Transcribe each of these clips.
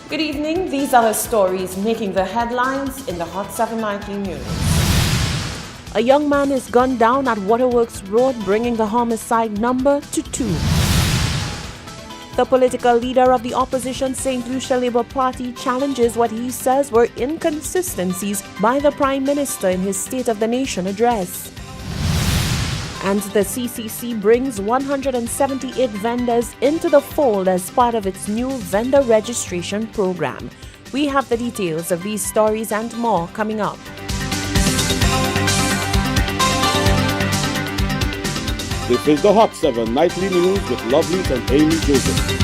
Good evening. These are the stories making the headlines in the Hot 7 Nightly News. A young man is gunned down at Waterworks Road, bringing the homicide number to 2. The political leader of the opposition St. Lucia Labour Party challenges what he says were inconsistencies by the Prime Minister in his State of the Nation address. And the CCC brings 178 vendors into the fold as part of its new vendor registration program. We have the details of these stories and more coming up. This is the Hot 7 Nightly News with Lovelace and Amy Joseph.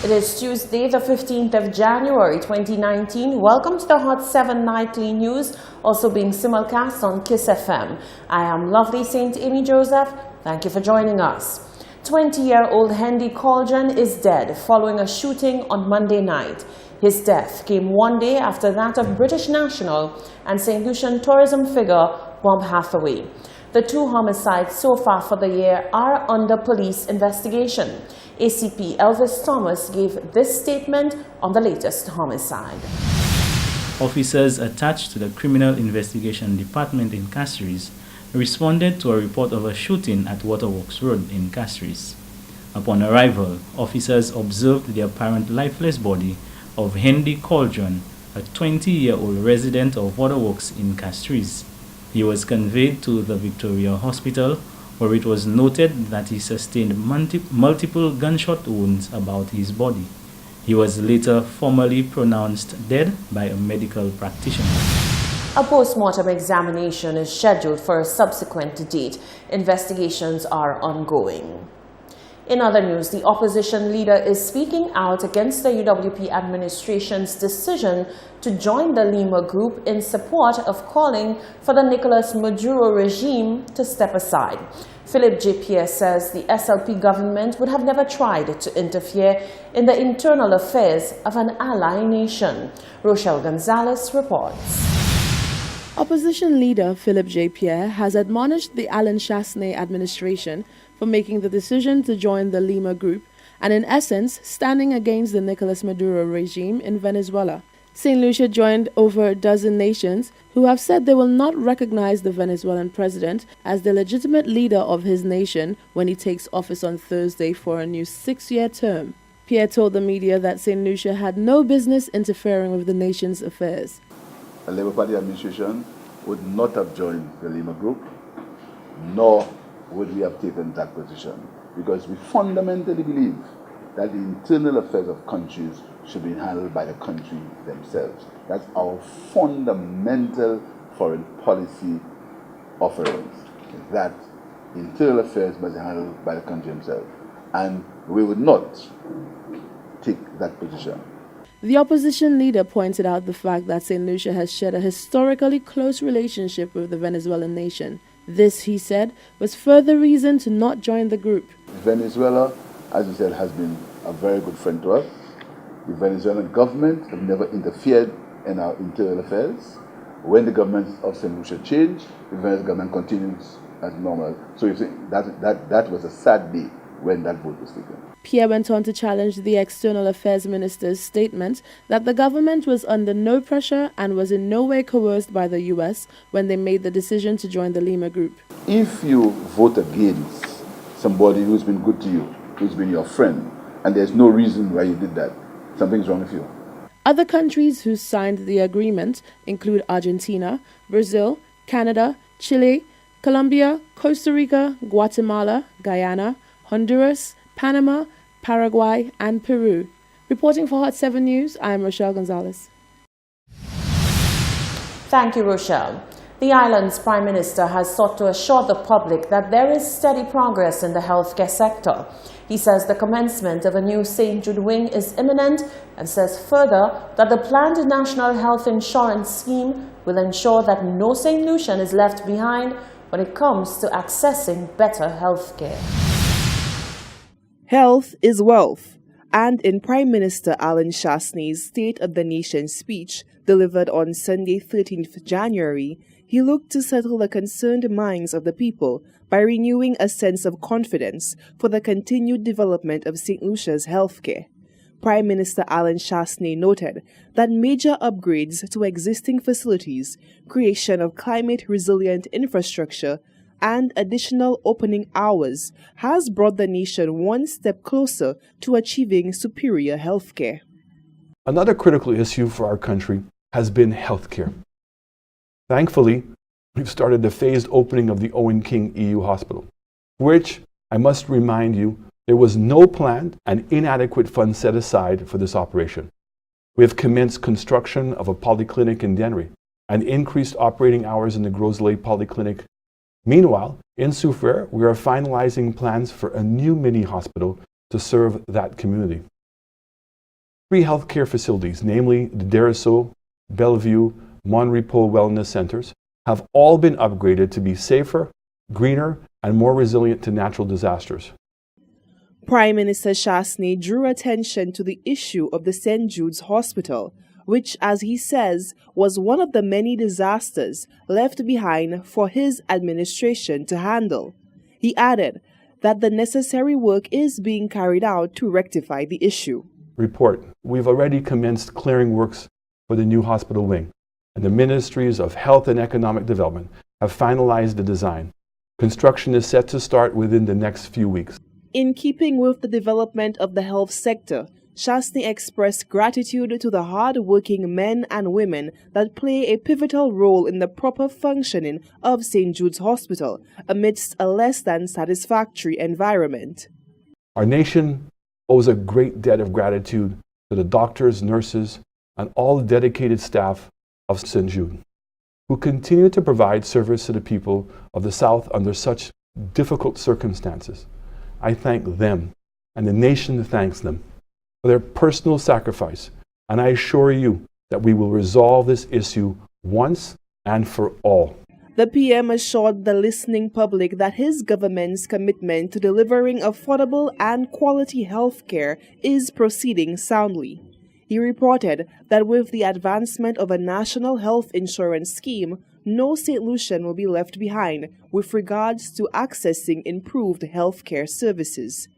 It is Tuesday, the 15th of January 2019. Welcome to the Hot 7 Nightly News, also being simulcast on KISS FM. I am Lovely St. Amy Joseph. Thank you for joining us. 20-year-old Hendy Cauldron is dead following a shooting on Monday night. His death came one day after that of British national and St. Lucian tourism figure Bob Hathaway. The 2 homicides so far for the year are under police investigation. ACP Elvis Thomas gave this statement on the latest homicide. Officers attached to the Criminal Investigation Department in Castries responded to a report of a shooting at Waterworks Road in Castries. Upon arrival, officers observed the apparent lifeless body of Hendy Cauldron, a 20-year-old resident of Waterworks in Castries. He was conveyed to the Victoria Hospital, where it was noted that he sustained multiple gunshot wounds about his body. He was later formally pronounced dead by a medical practitioner. A post-mortem examination is scheduled for a subsequent date. Investigations are ongoing. In other news, the opposition leader is speaking out against the UWP administration's decision to join the Lima Group in support of calling for the Nicolas Maduro regime to step aside. Philip J. Pierre says the SLP government would have never tried to interfere in the internal affairs of an ally nation. Rochelle Gonzalez reports. Opposition leader Philip J. Pierre has admonished the Alain Chastanet administration for making the decision to join the Lima Group and in essence standing against the Nicolas Maduro regime in Venezuela. St. Lucia joined over a dozen nations who have said they will not recognize the Venezuelan president as the legitimate leader of his nation when he takes office on Thursday for a new 6-year term. Pierre told the media that St. Lucia had no business interfering with the nation's affairs. The Labour Party administration would not have joined the Lima Group, nor would we have taken that position, because we fundamentally believe that the internal affairs of countries should be handled by the country themselves. That's our fundamental foreign policy offerings, that internal affairs must be handled by the country themselves. And we would not take that position. The opposition leader pointed out the fact that St. Lucia has shared a historically close relationship with the Venezuelan nation. This, he said, was further reason to not join the group. Venezuela, as you said, has been a very good friend to us. The Venezuelan government have never interfered in our internal affairs. When the government of St. Lucia changed, the Venezuelan government continues as normal. So you see, that was a sad day when that vote was taken. Pierre went on to challenge the External Affairs Minister's statement that the government was under no pressure and was in no way coerced by the U.S. when they made the decision to join the Lima Group. If you vote against somebody who's been good to you, who's been your friend, and there's no reason why you did that, something's wrong with you. Other countries who signed the agreement include Argentina, Brazil, Canada, Chile, Colombia, Costa Rica, Guatemala, Guyana, Honduras, Panama, Paraguay, and Peru. Reporting for Hot 7 News, I am Rochelle Gonzalez. Thank you, Rochelle. The island's Prime Minister has sought to assure the public that there is steady progress in the healthcare sector. He says the commencement of a new St. Jude wing is imminent and says further that the planned National Health Insurance Scheme will ensure that no St. Lucian is left behind when it comes to accessing better healthcare. Health is wealth, and in Prime Minister Alain Chastanet's State of the Nation speech delivered on Sunday 13th January, he looked to settle the concerned minds of the people by renewing a sense of confidence for the continued development of St. Lucia's healthcare. Prime Minister Alan Shasney noted that major upgrades to existing facilities, creation of climate-resilient infrastructure, and additional opening hours has brought the nation one step closer to achieving superior healthcare. Another critical issue for our country has been healthcare. Thankfully, we've started the phased opening of the Owen King EU Hospital, which, I must remind you, there was no planned and inadequate funds set aside for this operation. We have commenced construction of a polyclinic in Dennery and increased operating hours in the Gros Islet Polyclinic. Meanwhile, in Soufriere, we are finalizing plans for a new mini hospital to serve that community. 3 healthcare facilities, namely the Dericeau, Bellevue, Monrepo Wellness Centers, have all been upgraded to be safer, greener, and more resilient to natural disasters. Prime Minister Shasney drew attention to the issue of the St. Jude's Hospital, which, as he says, was one of the many disasters left behind for his administration to handle. He added that the necessary work is being carried out to rectify the issue. Report. We've already commenced clearing works for the new hospital wing, and the Ministries of Health and Economic Development have finalized the design. Construction is set to start within the next few weeks. In keeping with the development of the health sector, Shasney expressed gratitude to the hard-working men and women that play a pivotal role in the proper functioning of St. Jude's Hospital amidst a less than satisfactory environment. Our nation owes a great debt of gratitude to the doctors, nurses, and all the dedicated staff of St. Jude, who continue to provide service to the people of the South under such difficult circumstances. I thank them, and the nation thanks them for their personal sacrifice, and I assure you that we will resolve this issue once and for all. The PM assured the listening public that his government's commitment to delivering affordable and quality health care is proceeding soundly. He reported that with the advancement of a national health insurance scheme, no St. Lucian will be left behind with regards to accessing improved healthcare services.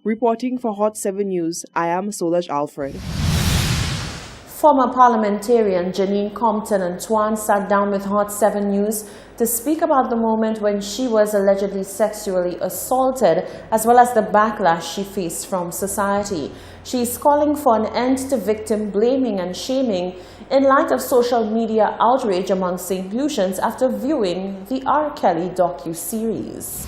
Reporting for Hot 7 News, I am Solange Alfred. Former parliamentarian Janine Compton-Antoine sat down with Hot 7 News to speak about the moment when she was allegedly sexually assaulted, as well as the backlash she faced from society. She is calling for an end to victim blaming and shaming in light of social media outrage among St. Lucians after viewing the R. Kelly docu-series.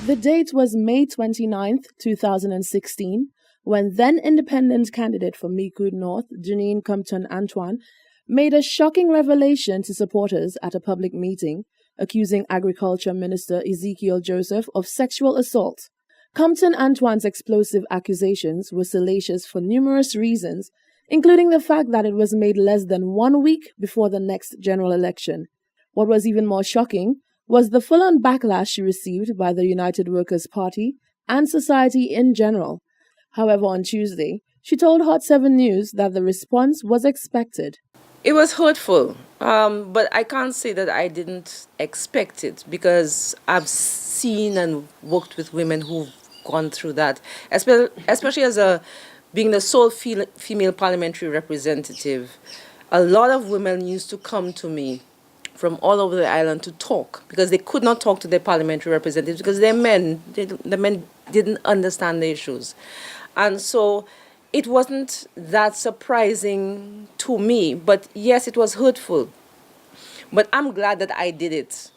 The date was May 29, 2016, when then-independent candidate for Micoud North, Janine Compton-Antoine, made a shocking revelation to supporters at a public meeting, accusing Agriculture Minister Ezekiel Joseph of sexual assault. Compton-Antoine's explosive accusations were salacious for numerous reasons, including the fact that it was made less than 1 week before the next general election. What was even more shocking was the full-on backlash she received by the United Workers' Party and society in general. However, on Tuesday, she told Hot 7 News that the response was expected. It was hurtful, but I can't say that I didn't expect it, because I've seen and worked with women who've gone through that, especially as being the sole female parliamentary representative. A lot of women used to come to me from all over the island to talk, because they could not talk to their parliamentary representatives because they're men. The men didn't understand the issues. And so it wasn't that surprising to me, but yes, it was hurtful. But I'm glad that I did it.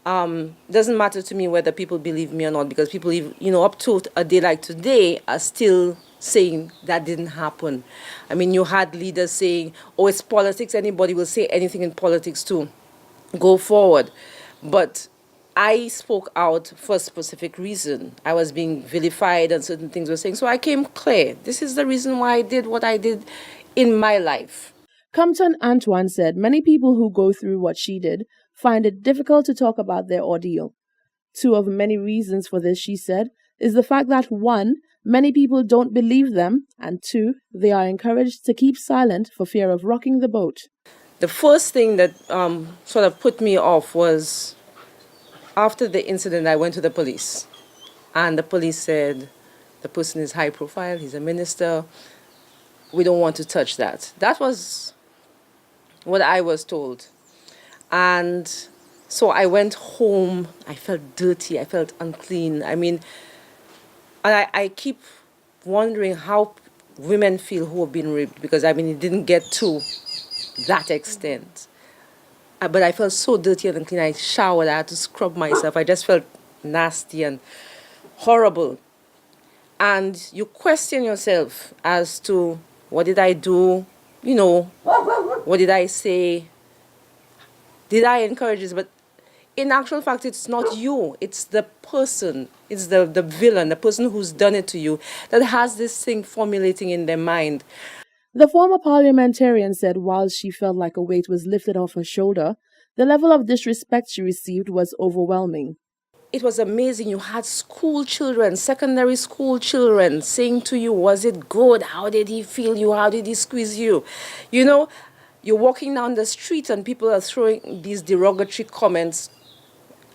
Doesn't matter to me whether people believe me or not, because people, up to a day like today, are still saying that didn't happen. I mean, you had leaders saying, oh, it's politics, anybody will say anything in politics to go forward. But I spoke out for a specific reason. I was being vilified and certain things were saying. So I came clear. This is the reason why I did what I did in my life. Compton-Antoine said many people who go through what she did find it difficult to talk about their ordeal. Two of many reasons for this, she said, is the fact that 1, many people don't believe them, and 2, they are encouraged to keep silent for fear of rocking the boat. The first thing that sort of put me off was, after the incident, I went to the police, and the police said the person is high profile, he's a minister. We don't want to touch that. That was what I was told. And so I went home. I felt dirty. I felt unclean. I mean, and I keep wondering how women feel who have been raped, because I mean, it didn't get to that extent. But I felt so dirty and unclean. I showered. I had to scrub myself. I just felt nasty and horrible. And you question yourself as to, what did I do? You know, what did I say? Did I encourage this? But in actual fact, it's not you. It's the person. It's the villain, the person who's done it to you, that has this thing formulating in their mind. The former parliamentarian said while she felt like a weight was lifted off her shoulder, the level of disrespect she received was overwhelming. It was amazing. You had school children, secondary school children saying to you, was it good? How did he feel you? How did he squeeze you? You know, you're walking down the street and people are throwing these derogatory comments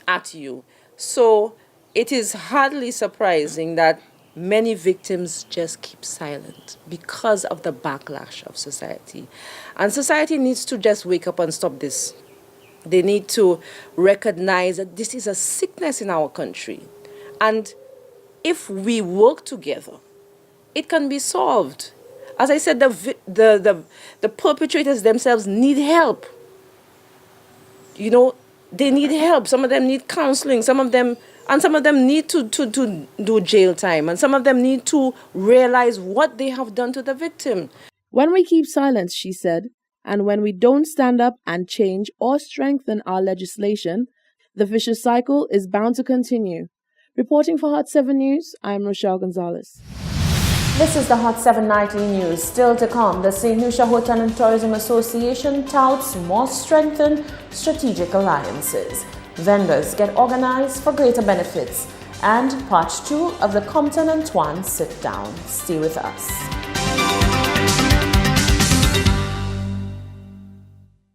at you. So it is hardly surprising that many victims just keep silent because of the backlash of society. And society needs to just wake up and stop this. They need to recognize that this is a sickness in our country. And if we work together, it can be solved. As I said, the perpetrators themselves need help. You know, they need help. Some of them need counseling. Some of them need to do jail time. And some of them need to realize what they have done to the victim. When we keep silence, she said, and when we don't stand up and change or strengthen our legislation, the vicious cycle is bound to continue. Reporting for Hot 7 News, I'm Rochelle Gonzalez. This is the Hot 7 Nightly News. Still to come, the St. Lucia Hotel and Tourism Association touts more strengthened strategic alliances. Vendors get organized for greater benefits. And part 2 of the Compton and Twan sit down. Stay with us.